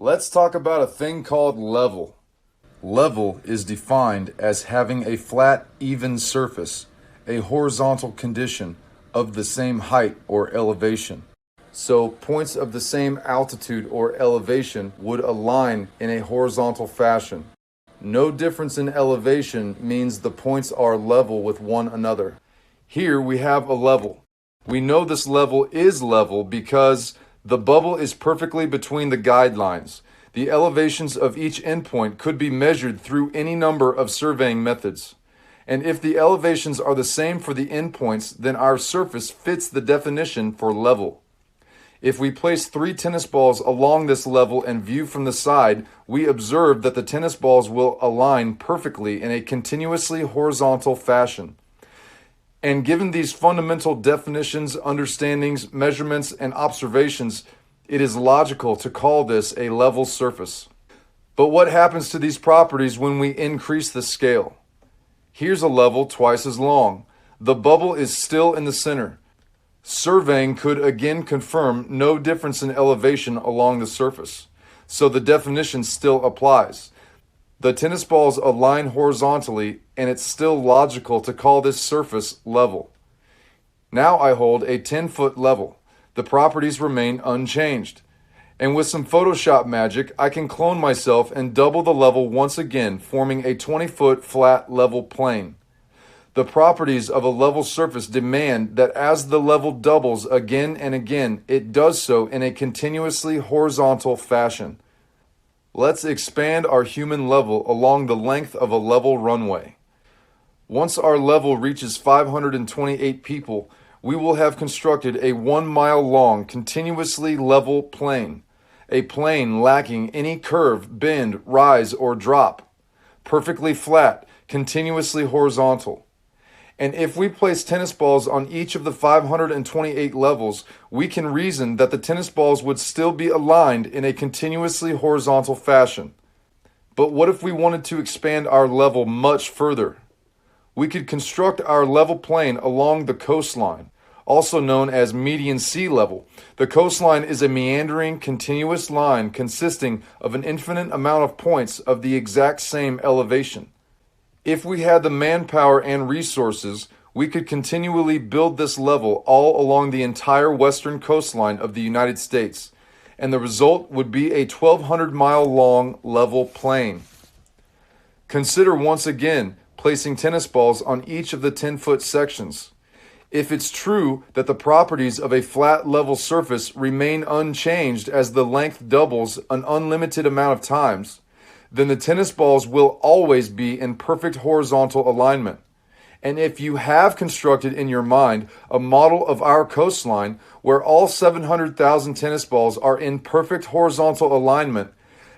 Let's talk about a thing called level. Level is defined as having a flat, even surface, a horizontal condition of the same height or elevation. So points of the same altitude or elevation would align in a horizontal fashion. No difference in elevation means the points are level with one another. Here we have a level. We know this level is level because the bubble is perfectly between the guidelines. The elevations of each endpoint could be measured through any number of surveying methods. And if the elevations are the same for the endpoints, then our surface fits the definition for level. If we place 3 tennis balls along this level and view from the side, we observe that the tennis balls will align perfectly in a continuously horizontal fashion. And given these fundamental definitions, understandings, measurements, and observations, it is logical to call this a level surface. But what happens to these properties when we increase the scale? Here's a level twice as long. The bubble is still in the center. Surveying could again confirm no difference in elevation along the surface, so the definition still applies. The tennis balls align horizontally, and it's still logical to call this surface level. Now I hold a 10-foot level. The properties remain unchanged. And with some Photoshop magic, I can clone myself and double the level once again, forming a 20-foot flat level plane. The properties of a level surface demand that as the level doubles again and again, it does so in a continuously horizontal fashion. Let's expand our human level along the length of a level runway. Once our level reaches 528 people, we will have constructed a 1-mile-long continuously level plane, a plane lacking any curve, bend, rise, or drop, perfectly flat, continuously horizontal. And if we place tennis balls on each of the 528 levels, we can reason that the tennis balls would still be aligned in a continuously horizontal fashion. But what if we wanted to expand our level much further? We could construct our level plane along the coastline, also known as median sea level. The coastline is a meandering, continuous line consisting of an infinite amount of points of the exact same elevation. If we had the manpower and resources, we could continually build this level all along the entire western coastline of the United States, and the result would be a 1,200-mile-long level plane. Consider once again placing tennis balls on each of the 10-foot sections. If it's true that the properties of a flat level surface remain unchanged as the length doubles an unlimited amount of times, then the tennis balls will always be in perfect horizontal alignment. And if you have constructed in your mind a model of our coastline where all 700,000 tennis balls are in perfect horizontal alignment,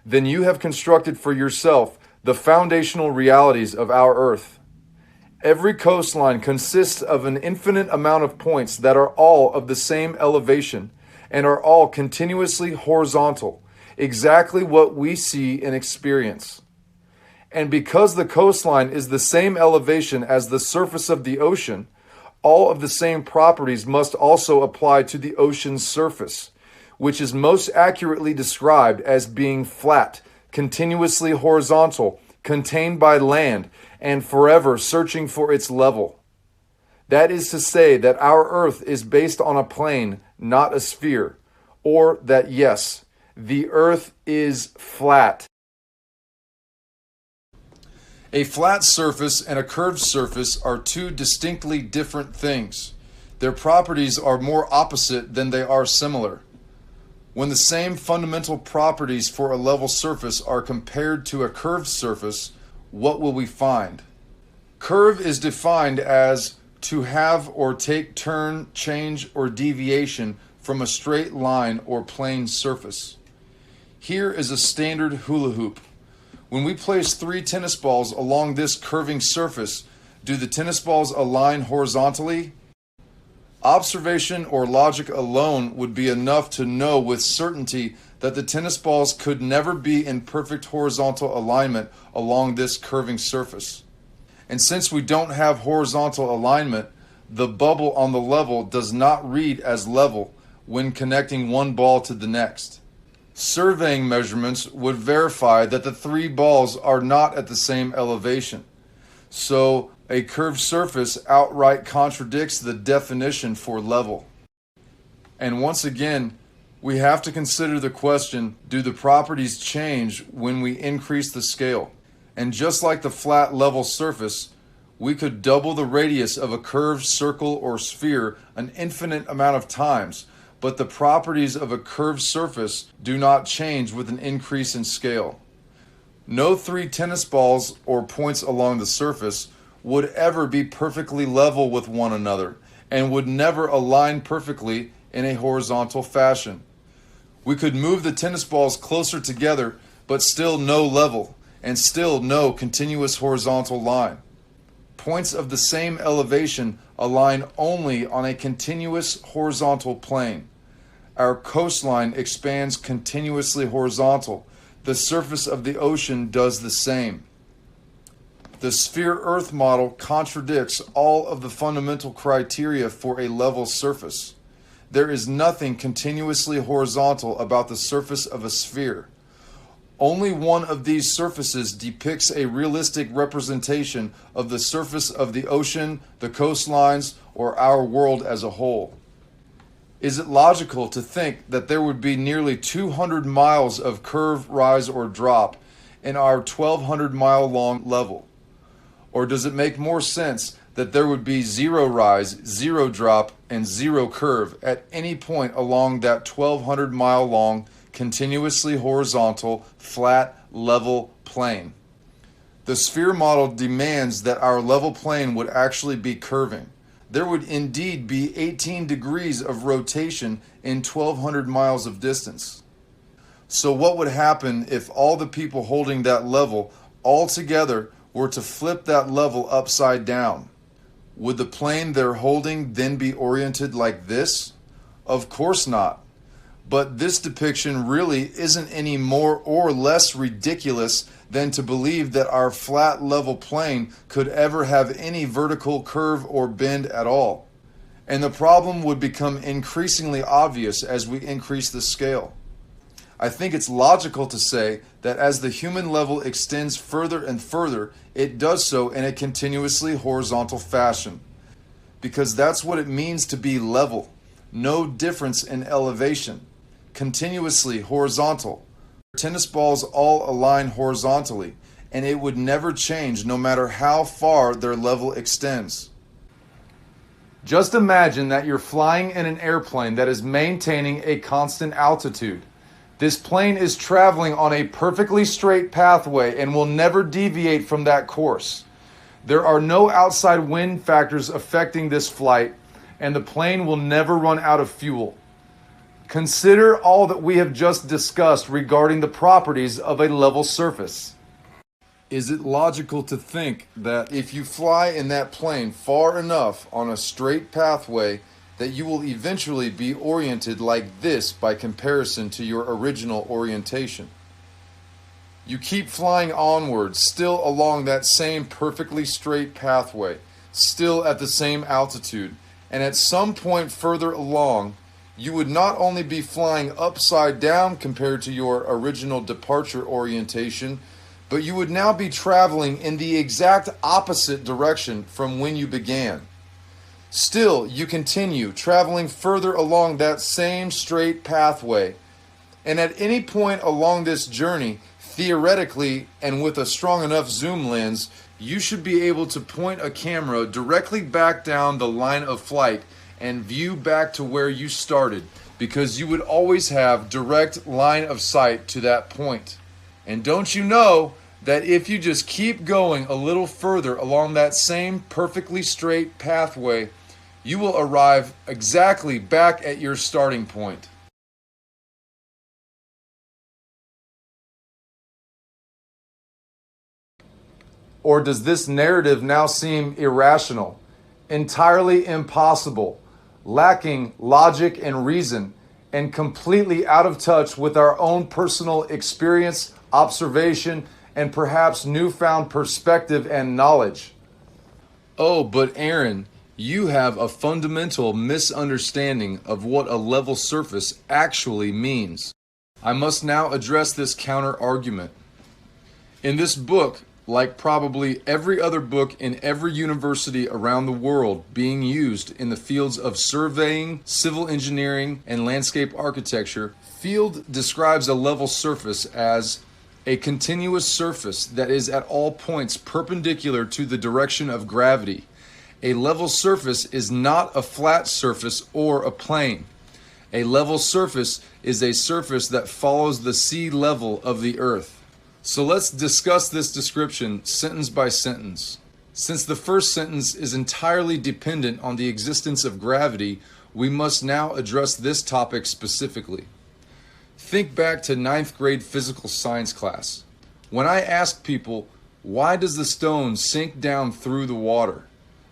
then you have constructed for yourself the foundational realities of our Earth. Every coastline consists of an infinite amount of points that are all of the same elevation and are all continuously horizontal, exactly what we see and experience. And because the coastline is the same elevation as the surface of the ocean, all of the same properties must also apply to the ocean's surface, which is most accurately described as being flat, continuously horizontal, contained by land, and forever searching for its level. That is to say that our Earth is based on a plane, not a sphere, or that yes, the Earth is flat. A flat surface and a curved surface are two distinctly different things. Their properties are more opposite than they are similar. When the same fundamental properties for a level surface are compared to a curved surface, what will we find? Curve is defined as to have or take turn, change, or deviation from a straight line or plane surface. Here is a standard hula hoop. When we place 3 tennis balls along this curving surface, do the tennis balls align horizontally? Observation or logic alone would be enough to know with certainty that the tennis balls could never be in perfect horizontal alignment along this curving surface. And since we don't have horizontal alignment, the bubble on the level does not read as level when connecting one ball to the next. Surveying measurements would verify that the three balls are not at the same elevation. So a curved surface outright contradicts the definition for level. And once again, we have to consider the question, do the properties change when we increase the scale? And just like the flat level surface, we could double the radius of a curved circle or sphere an infinite amount of times, but the properties of a curved surface do not change with an increase in scale. No three tennis balls or points along the surface would ever be perfectly level with one another and would never align perfectly in a horizontal fashion. We could move the tennis balls closer together, but still no level and still no continuous horizontal line. Points of the same elevation align only on a continuous horizontal plane. Our coastline expands continuously horizontal. The surface of the ocean does the same. The sphere-Earth model contradicts all of the fundamental criteria for a level surface. There is nothing continuously horizontal about the surface of a sphere. Only one of these surfaces depicts a realistic representation of the surface of the ocean, the coastlines, or our world as a whole. Is it logical to think that there would be nearly 200 miles of curve, rise, or drop in our 1,200-mile-long level? Or does it make more sense that there would be zero rise, zero drop, and zero curve at any point along that 1,200-mile-long continuously horizontal, flat, level plane? The sphere model demands that our level plane would actually be curving. There would indeed be 18 degrees of rotation in 1,200 miles of distance. So what would happen if all the people holding that level all together were to flip that level upside down? Would the plane they're holding then be oriented like this? Of course not. But this depiction really isn't any more or less ridiculous than to believe that our flat level plane could ever have any vertical curve or bend at all. And the problem would become increasingly obvious as we increase the scale. I think it's logical to say that as the human level extends further and further, it does so in a continuously horizontal fashion. Because that's what it means to be level. No difference in elevation. Continuously horizontal. Tennis balls all align horizontally, and it would never change no matter how far their level extends. Just imagine that you're flying in an airplane that is maintaining a constant altitude. This plane is traveling on a perfectly straight pathway and will never deviate from that course. There are no outside wind factors affecting this flight, and the plane will never run out of fuel. Consider all that we have just discussed regarding the properties of a level surface. Is it logical to think that if you fly in that plane far enough on a straight pathway, that you will eventually be oriented like this by comparison to your original orientation? You keep flying onward, still along that same perfectly straight pathway, still at the same altitude, and at some point further along, you would not only be flying upside down compared to your original departure orientation, but you would now be traveling in the exact opposite direction from when you began. Still, you continue traveling further along that same straight pathway, and at any point along this journey, theoretically and with a strong enough zoom lens, you should be able to point a camera directly back down the line of flight and view back to where you started, because you would always have direct line of sight to that point. And don't you know that if you just keep going a little further along that same perfectly straight pathway, you will arrive exactly back at your starting point. Or does this narrative now seem irrational, entirely impossible, lacking logic and reason, and completely out of touch with our own personal experience, observation, and perhaps newfound perspective and knowledge? Oh, but Aaron, you have a fundamental misunderstanding of what a level surface actually means. I must now address this counter argument. In this book, like probably every other book in every university around the world being used in the fields of surveying, civil engineering, and landscape architecture, Field describes a level surface as a continuous surface that is at all points perpendicular to the direction of gravity. A level surface is not a flat surface or a plane. A level surface is a surface that follows the sea level of the earth. So let's discuss this description sentence by sentence. Since the first sentence is entirely dependent on the existence of gravity, we must now address this topic specifically. Think back to 9th grade physical science class. When I ask people, why does the stone sink down through the water?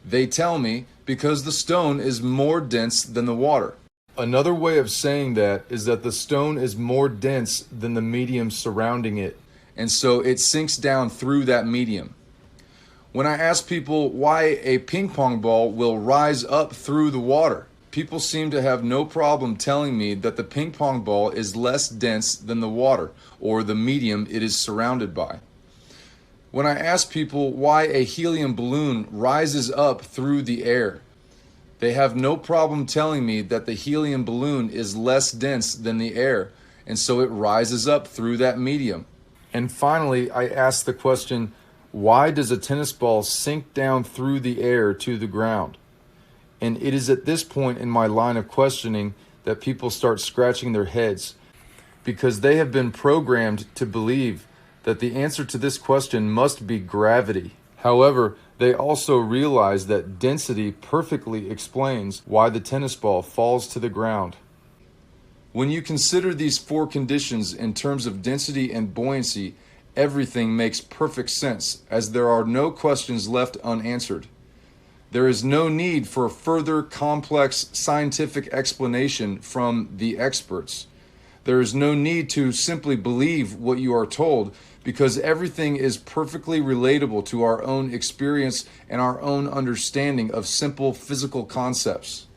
They tell me, because the stone is more dense than the water. Another way of saying that is that the stone is more dense than the medium surrounding it, and so it sinks down through that medium. When I ask people why a ping pong ball will rise up through the water, people seem to have no problem telling me that the ping pong ball is less dense than the water or the medium it is surrounded by. When I ask people why a helium balloon rises up through the air, they have no problem telling me that the helium balloon is less dense than the air, and so it rises up through that medium. And finally, I ask the question, why does a tennis ball sink down through the air to the ground? And it is at this point in my line of questioning that people start scratching their heads, because they have been programmed to believe that the answer to this question must be gravity. However, they also realize that density perfectly explains why the tennis ball falls to the ground. When you consider these four conditions in terms of density and buoyancy, everything makes perfect sense, as there are no questions left unanswered. There is no need for further complex scientific explanation from the experts. There is no need to simply believe what you are told, because everything is perfectly relatable to our own experience and our own understanding of simple physical concepts.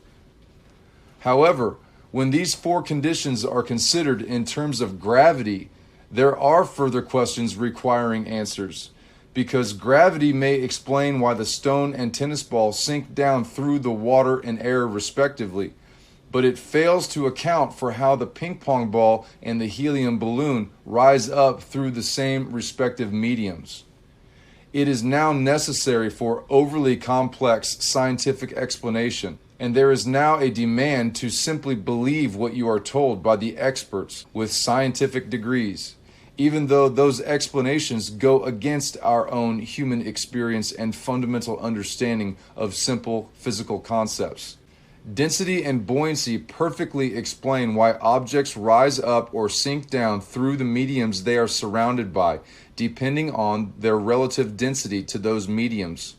However, when these four conditions are considered in terms of gravity, there are further questions requiring answers, because gravity may explain why the stone and tennis ball sink down through the water and air respectively, but it fails to account for how the ping pong ball and the helium balloon rise up through the same respective mediums. It is now necessary for overly complex scientific explanation, and there is now a demand to simply believe what you are told by the experts with scientific degrees, even though those explanations go against our own human experience and fundamental understanding of simple physical concepts. Density and buoyancy perfectly explain why objects rise up or sink down through the mediums they are surrounded by, depending on their relative density to those mediums.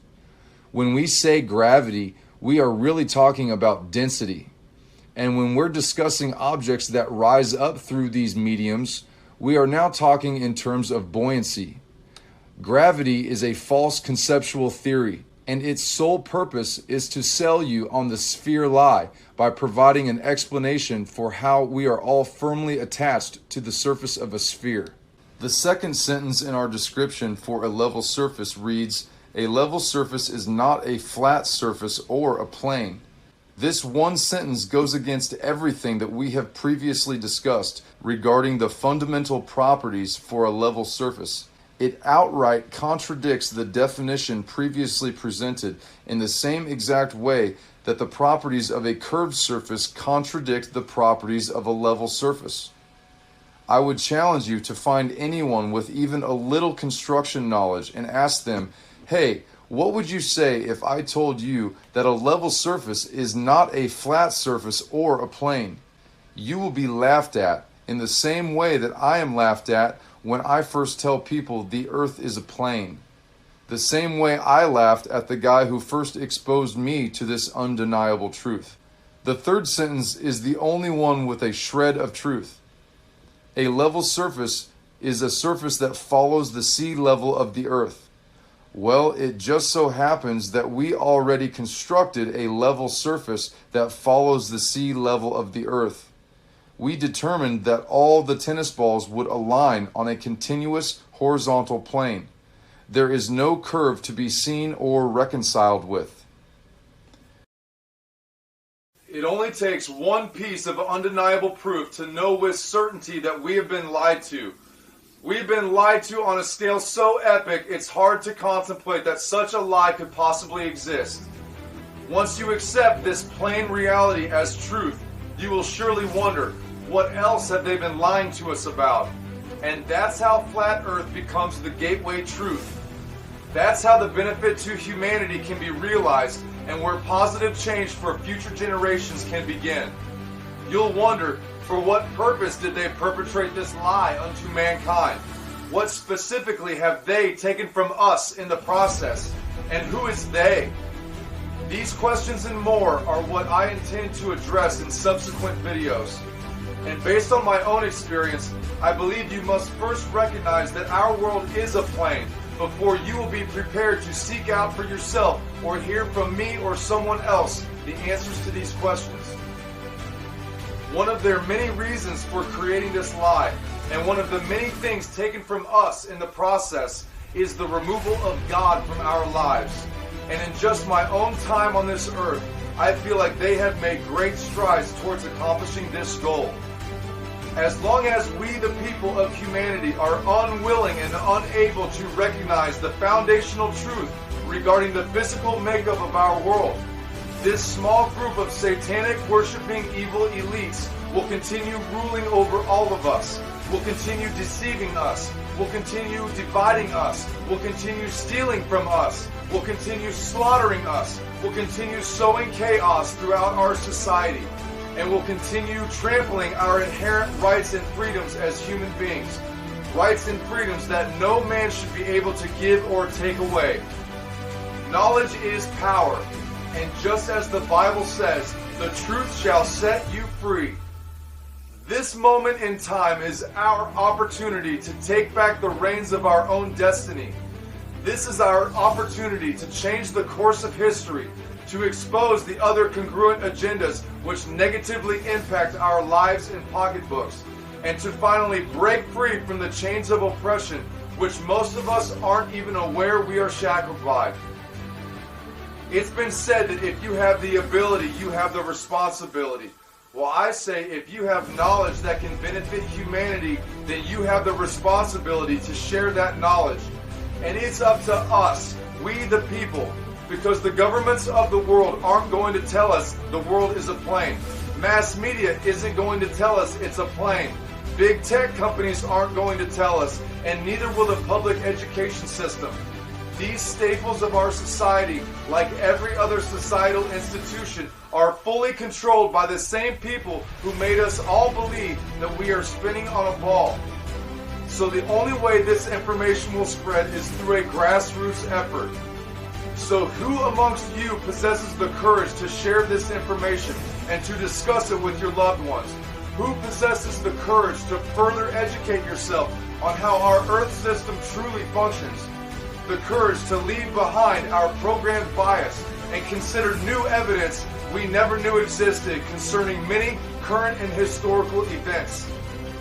When we say gravity, we are really talking about density. And when we're discussing objects that rise up through these mediums, we are now talking in terms of buoyancy. Gravity is a false conceptual theory, and its sole purpose is to sell you on the sphere lie by providing an explanation for how we are all firmly attached to the surface of a sphere. The second sentence in our description for a level surface reads, "A level surface is not a flat surface or a plane." This one sentence goes against everything that we have previously discussed regarding the fundamental properties for a level surface. It outright contradicts the definition previously presented in the same exact way that the properties of a curved surface contradict the properties of a level surface. I would challenge you to find anyone with even a little construction knowledge and ask them, hey, what would you say if I told you that a level surface is not a flat surface or a plane? You will be laughed at in the same way that I am laughed at when I first tell people the earth is a plane. The same way I laughed at the guy who first exposed me to this undeniable truth. The third sentence is the only one with a shred of truth. A level surface is a surface that follows the sea level of the earth. Well, it just so happens that we already constructed a level surface that follows the sea level of the earth. we determined that all the tennis balls would align on a continuous horizontal plane. There is no curve to be seen or reconciled with. It only takes one piece of undeniable proof to know with certainty that we have been lied to. We've been lied to on a scale so epic, it's hard to contemplate that such a lie could possibly exist. Once you accept this plain reality as truth, you will surely wonder, what else have they been lying to us about? And that's how flat Earth becomes the gateway truth. That's how the benefit to humanity can be realized and where positive change for future generations can begin. You'll wonder, for what purpose did they perpetrate this lie unto mankind? What specifically have they taken from us in the process? And who is they? These questions and more are what I intend to address in subsequent videos. And based on my own experience, I believe you must first recognize that our world is a plane before you will be prepared to seek out for yourself or hear from me or someone else the answers to these questions. One of their many reasons for creating this lie, and one of the many things taken from us in the process, is the removal of God from our lives. And in just my own time on this earth, I feel like they have made great strides towards accomplishing this goal. As long as we, the people of humanity, are unwilling and unable to recognize the foundational truth regarding the physical makeup of our world, this small group of satanic worshiping evil elites will continue ruling over all of us, will continue deceiving us, will continue dividing us, will continue stealing from us, will continue slaughtering us, will continue sowing chaos throughout our society, and will continue trampling our inherent rights and freedoms as human beings. Rights and freedoms that no man should be able to give or take away. Knowledge is power, and just as the Bible says, the truth shall set you free. This moment in time is our opportunity to take back the reins of our own destiny. This is our opportunity to change the course of history, to expose the other congruent agendas which negatively impact our lives and pocketbooks, and to finally break free from the chains of oppression which most of us aren't even aware we are shackled by. It's been said that if you have the ability, you have the responsibility. Well, I say if you have knowledge that can benefit humanity, then you have the responsibility to share that knowledge. And it's up to us, we the people, because the governments of the world aren't going to tell us the world is a plane. Mass media isn't going to tell us it's a plane. Big tech companies aren't going to tell us, and neither will the public education system. These staples of our society, like every other societal institution, are fully controlled by the same people who made us all believe that we are spinning on a ball. So the only way this information will spread is through a grassroots effort. So who amongst you possesses the courage to share this information and to discuss it with your loved ones? Who possesses the courage to further educate yourself on how our Earth system truly functions? The courage to leave behind our programmed bias and consider new evidence we never knew existed concerning many current and historical events?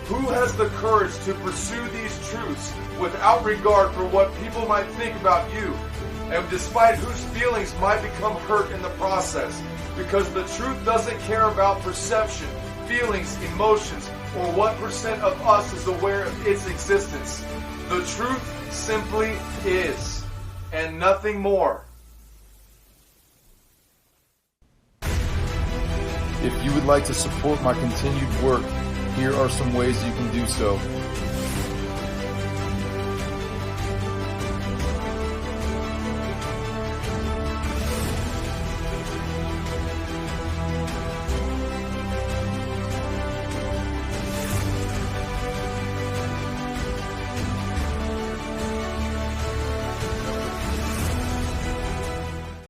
Who has the courage to pursue these truths without regard for what people might think about you, and despite whose feelings might become hurt in the process? Because the truth doesn't care about perception, feelings, emotions, or what percent of us is aware of its existence. The truth simply is, and nothing more. If you would like to support my continued work, here are some ways you can do so.